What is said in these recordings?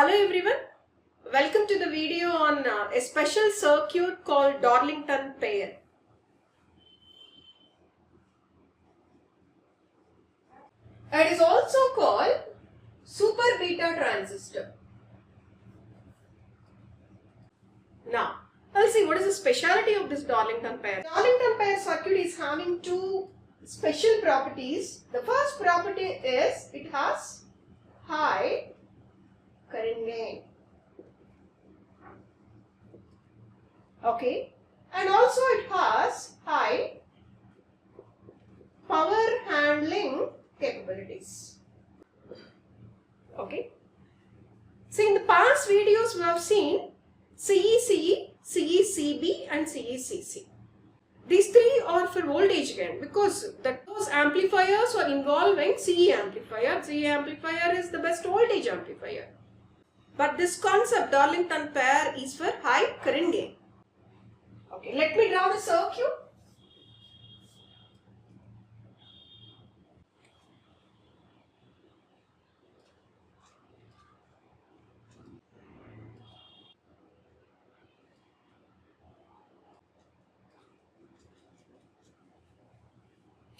Hello everyone, welcome to the video on a special circuit called Darlington pair. It is also called super beta transistor. Now, let's see what is the speciality of this Darlington pair. Darlington pair circuit is having two special properties. The first property is it has high current gain. Okay, and also it has high power handling capabilities. Okay, so in the past videos we have seen CECE, CECB and CECC. These three are for voltage gain because those amplifiers are involving CE amplifier. CE amplifier is the best voltage amplifier. But this concept Darlington pair is for high current gain. Okay, let me draw the circuit.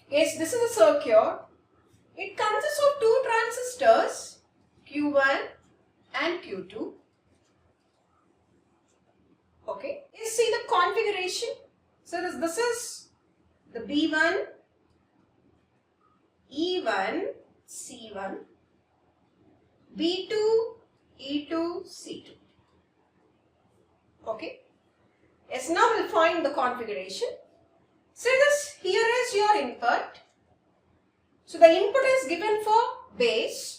Yes, this is a circuit. It consists of two transistors, Q1 and Q2. Okay, you see the configuration. So this is the B1, E1, C1, B2, E2, C2. Okay. Yes, now we'll find the configuration. See this, here is your input. So the input is given for base.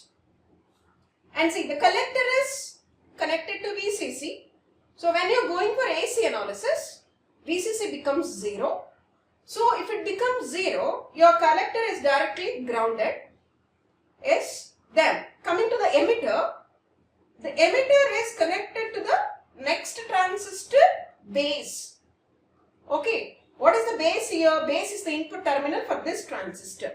And see the collector is connected to VCC. So when you are going for AC analysis, VCC becomes 0. So if it becomes 0, your collector is directly grounded. Yes. Then coming to the emitter is connected to the next transistor base. Okay. What is the base here? Base is the input terminal for this transistor.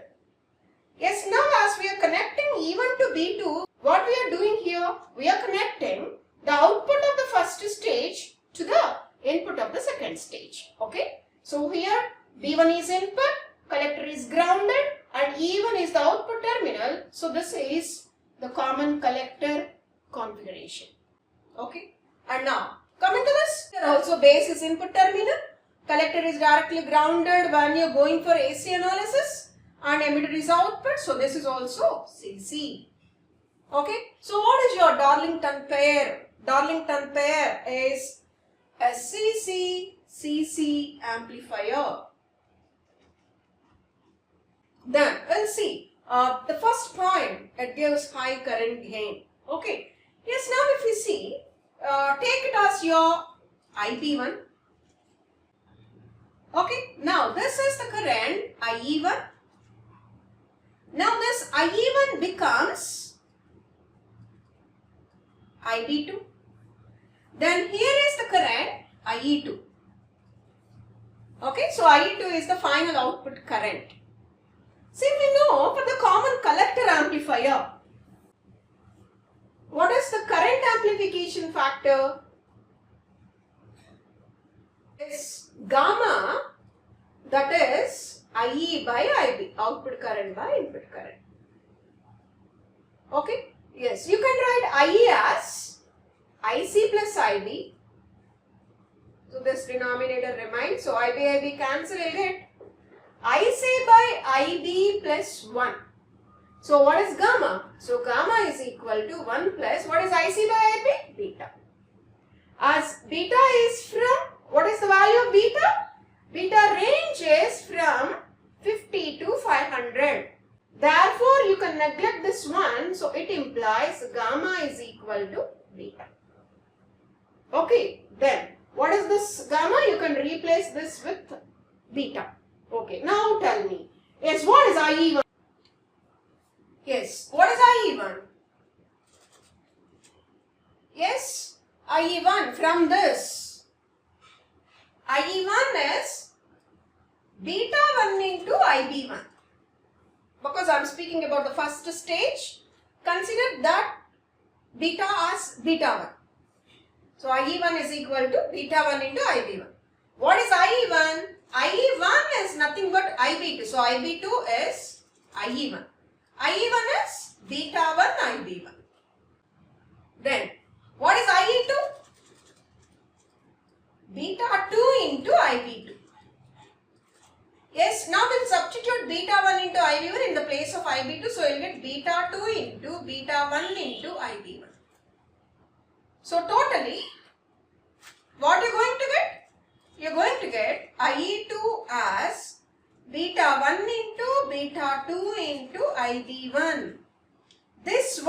Yes, now as we are connecting E1 to B2, what we are doing here? We are connecting the output of the first stage to the input of the second stage. Okay. So here B1 is input, collector is grounded and E1 is the output terminal. So this is the common collector configuration. Okay. And now coming to this, here also base is input terminal. Collector is directly grounded when you are going for AC analysis and emitter is output. So this is also CC. Okay. So what is your Darlington pair? Darlington pair is a CC amplifier. Then we'll see the first point, it gives high current gain. Okay. Yes, now if you see, take it as your IB1. Okay. Now this is the current IE1. Now this IE1 becomes IB2. Then here is the current IE2. Okay, so IE2 is the final output current. See, we know for the common collector amplifier, what is the current amplification factor? Is gamma, that is IE by IB, output current by input current. Okay, yes, you can write IE as IC plus IB. So this denominator remains. So IB cancel, will get IC by IB plus 1. So what is gamma? So gamma is equal to 1 plus, what is IC by IB? Beta. As beta is from, what is the value of beta? Beta range is from 50 to 500. Therefore, you can neglect this one. So it implies gamma is equal to beta. Okay, then what is this gamma? You can replace this with beta. Okay, now tell me. Yes, what is IE1? Yes, what is IE1? Yes, IE1 from this. IE1 is beta 1 into IB1. Because I am speaking about the first stage, consider that beta as beta 1. So IE1 is equal to beta 1 into IB1. What is IE1? IE1 is nothing but IB2. So IB2 is IE1. IE1 is beta 1 IB1. Then what is IE2? Beta 2 into IB2. Yes, now we'll substitute beta 1 into IB1 in the place of IB2. So you'll get beta 2 into beta 1 into IB1. So totally, what you're going to get? You're going to get IE2 as beta 1 into beta 2 into IB1. This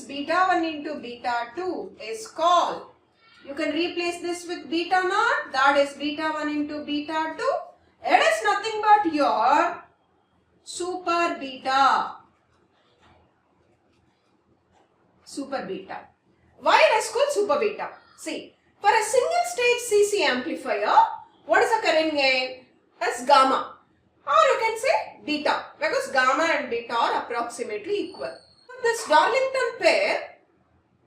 beta 1 into beta 2 is called, you can replace this with beta naught, that is beta 1 into beta 2. It is nothing but your super beta. Super beta. Why it is called super beta? See, for a single stage CC amplifier, what is the current gain? As gamma. Or you can say beta, because gamma and beta are approximately equal. This Darlington pair,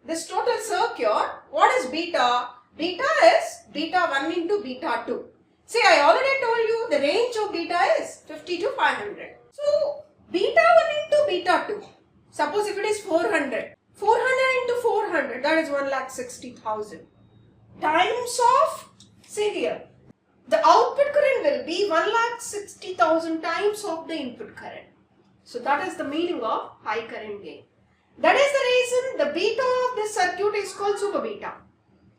this total circuit, what is beta? Beta is beta 1 into beta 2. See, I already told you the range of beta is 50 to 500. So, beta 1 into beta 2. Suppose if it is 400. 400 into 400, that is 1,60,000. Times of, see here, the output current will be 1,60,000 times of the input current. So that is the meaning of high current gain. That is the reason the beta of this circuit is called super beta.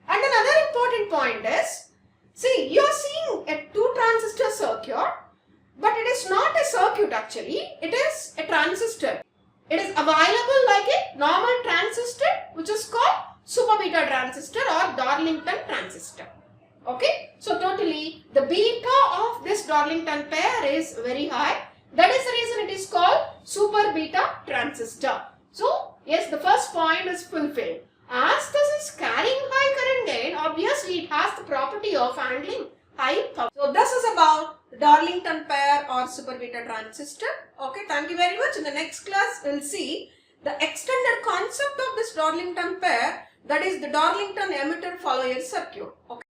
And another important point is, see, you are seeing a 2 transistor circuit, but it is not a circuit actually, it is a transistor. It is available like a normal transistor, which is called super beta transistor or Darlington transistor. Okay, so totally the beta of this Darlington pair is very high. That is the reason it is called super beta transistor. So yes, the first point is fulfilled. As this is carrying high current gain, obviously it has the property of handling high power. So this is about the Darlington pair or super beta transistor. Okay, thank you very much. In the next class, we'll see the extended concept of this Darlington pair, that is the Darlington emitter follower circuit. Okay.